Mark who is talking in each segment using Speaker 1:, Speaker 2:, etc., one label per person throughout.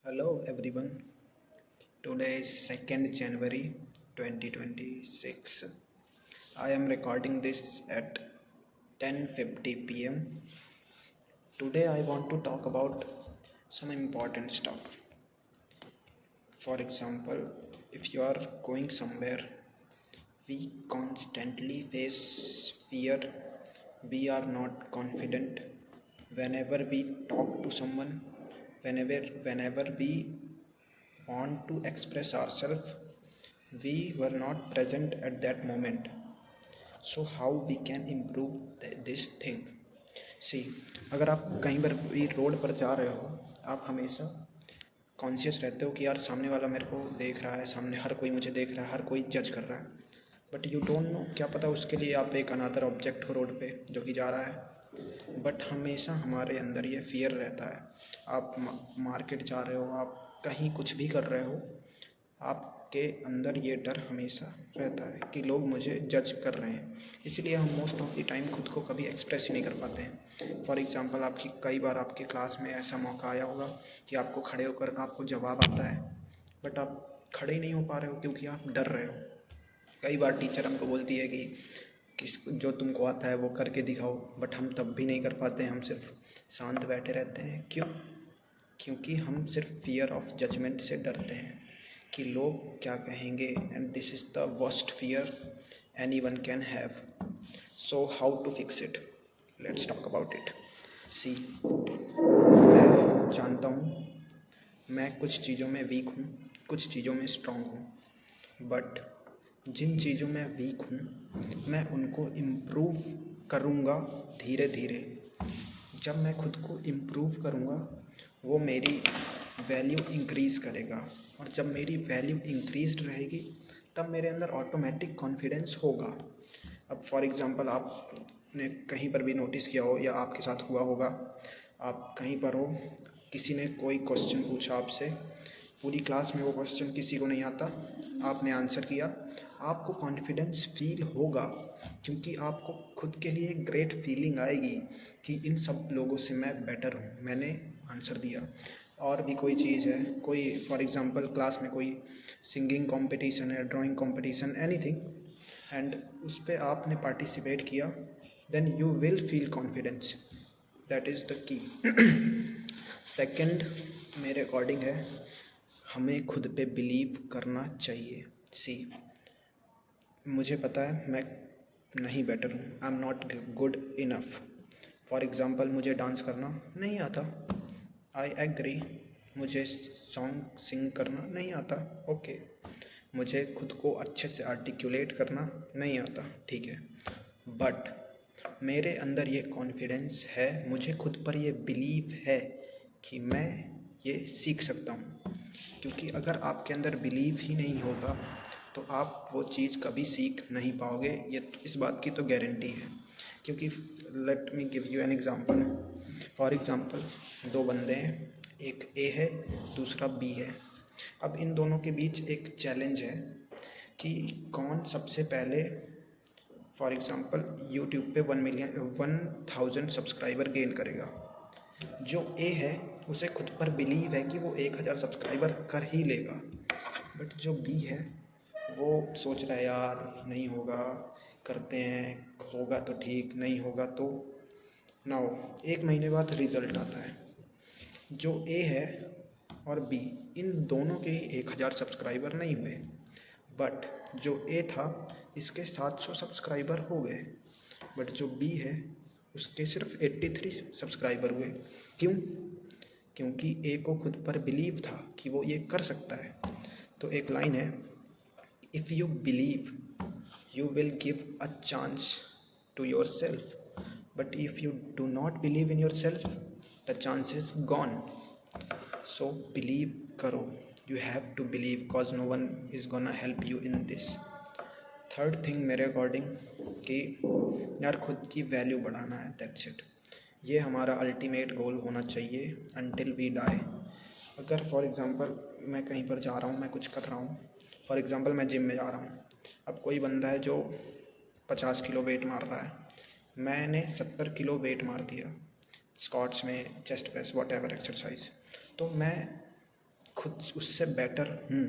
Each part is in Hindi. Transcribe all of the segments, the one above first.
Speaker 1: Hello everyone. Today is 2nd January 2026. I am recording this at 10:50 p.m. Today I want to talk about some important stuff. For example, if you are going somewhere, we constantly face fear. We are not confident whenever we talk to someone, whenever we want to express ourselves, we were not present at that moment. So how we can improve this thing? See, अगर आप कहीं पर भी रोड पर जा रहे हो, आप हमेशा कॉन्शियस रहते हो कि यार सामने वाला मेरे को देख रहा है, सामने हर कोई मुझे देख रहा है, हर कोई जज कर रहा है, बट यू डोंट नो, क्या पता उसके लिए आप एक अनादर ऑब्जेक्ट हो रोड पे जो कि जा रहा है। बट हमेशा हमारे अंदर ये फियर रहता है। आप मार्केट जा रहे हो, आप कहीं कुछ भी कर रहे हो, आपके अंदर ये डर हमेशा रहता है कि लोग मुझे जज कर रहे हैं। इसलिए हम मोस्ट ऑफ द टाइम खुद को कभी एक्सप्रेस ही नहीं कर पाते हैं। फॉर एग्ज़ाम्पल, आपकी कई बार आपकी क्लास में ऐसा मौका आया होगा कि आपको खड़े होकर आपको जवाब आता है, बट आप खड़े ही नहीं हो पा रहे हो क्योंकि आप डर रहे हो। कई बार टीचर हमको बोलती है कि किस जो तुमको आता है वो करके दिखाओ, बट हम तब भी नहीं कर पाते हैं, हम सिर्फ शांत बैठे रहते हैं। क्यों? क्योंकि हम सिर्फ फियर ऑफ जजमेंट से डरते हैं कि लोग क्या कहेंगे, and this is the worst fear anyone can have. So how to fix it? Let's talk about it. See, मैं जानता हूँ मैं कुछ चीज़ों में वीक हूँ, कुछ चीज़ों में स्ट्रांग हूँ, बट जिन चीज़ों में वीक हूँ मैं उनको इम्प्रूव करूँगा धीरे धीरे। जब मैं खुद को इम्प्रूव करूँगा, वो मेरी वैल्यू इंक्रीज़ करेगा, और जब मेरी वैल्यू इंक्रीज़ रहेगी तब मेरे अंदर ऑटोमेटिक कॉन्फिडेंस होगा। अब फॉर एग्ज़ाम्पल, आपने कहीं पर भी नोटिस किया हो या आपके साथ हुआ होगा, आप कहीं पर हो, किसी ने कोई क्वेश्चन पूछा आपसे, पूरी क्लास में वो क्वेश्चन किसी को नहीं आता, आपने आंसर किया, आपको कॉन्फिडेंस फील होगा, क्योंकि आपको खुद के लिए एक ग्रेट फीलिंग आएगी कि इन सब लोगों से मैं बेटर हूँ, मैंने आंसर दिया। और भी कोई चीज़ है, कोई फॉर एग्ज़ाम्पल क्लास में कोई सिंगिंग कंपटीशन है, ड्राइंग कंपटीशन, एनीथिंग, एंड उस पर आपने पार्टिसिपेट किया, then you will feel confidence. That is the key. Second मेरे अकॉर्डिंग है, हमें खुद पे बिलीव करना चाहिए। सी, मुझे पता है मैं नहीं बेटर हूँ, I am not good enough. For example, मुझे डांस करना नहीं आता, आई एग्री। मुझे सॉन्ग सिंग करना नहीं आता, ओके। मुझे खुद को अच्छे से आर्टिकुलेट करना नहीं आता, ठीक है, बट मेरे अंदर ये कॉन्फिडेंस है, मुझे खुद पर ये बिलीव है कि मैं ये सीख सकता हूँ। क्योंकि अगर आपके अंदर बिलीव ही नहीं होगा तो आप वो चीज़ कभी सीख नहीं पाओगे, ये इस बात की तो गारंटी है। क्योंकि let me give you an example. For example, दो बंदे हैं, एक ए है, दूसरा बी है। अब इन दोनों के बीच एक चैलेंज है कि कौन सबसे पहले, फॉर एग्ज़ाम्पल, यूट्यूब पे 1,000 सब्सक्राइबर गेन करेगा। जो ए है उसे खुद पर बिलीव है कि वो 1,000 सब्सक्राइबर कर ही लेगा, बट जो बी है वो सोच रहा है यार नहीं होगा, करते हैं, होगा तो ठीक, नहीं होगा तो ना हो। 1 महीने बाद रिज़ल्ट आता है। जो ए है और बी, इन दोनों के 1,000 सब्सक्राइबर नहीं हुए, बट जो ए था इसके 700 सब्सक्राइबर हो गए, बट जो बी है उसके सिर्फ 83 सब्सक्राइबर हुए। क्यों? क्योंकि ए को खुद पर बिलीव था कि वो ये कर सकता है। तो एक लाइन है, if you believe you will give a chance to yourself, but if you do not believe in yourself, the chance is gone. So believe करो, you have to believe cause no one is gonna help you in this. Third thing मेरे अकॉर्डिंग कि यार खुद की वैल्यू बढ़ाना है, दैट्स इट। ये हमारा अल्टीमेट गोल होना चाहिए अनटिल वी डाई। अगर फॉर एग्ज़ाम्पल मैं कहीं पर जा रहा हूँ, मैं कुछ कर रहा हूँ, फॉर एग्ज़ाम्पल मैं जिम में जा रहा हूँ, अब कोई बंदा है जो 50 किलो वेट मार रहा है, मैंने 70 किलो वेट मार दिया स्क्वाट्स में, chest press, what ever exercise, तो मैं खुद उससे बेटर हूँ,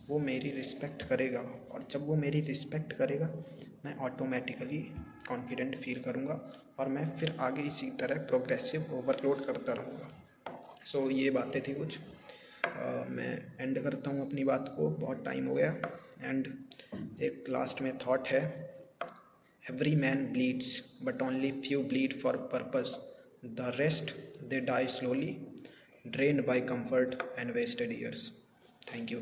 Speaker 1: वो मेरी रिस्पेक्ट करेगा, और जब वो मेरी रिस्पेक्ट करेगा मैं ऑटोमेटिकली कॉन्फिडेंट फील करूँगा और मैं फिर आगे इसी तरह प्रोग्रेसिव ओवरलोड करता रहूँगा। सो ये बातें थी कुछ। मैं एंड करता हूँ अपनी बात को, बहुत टाइम हो गया। एंड एक लास्ट में थॉट है, every man bleeds but only few bleed for purpose, the rest they die slowly, drained by comfort and wasted years. Thank you.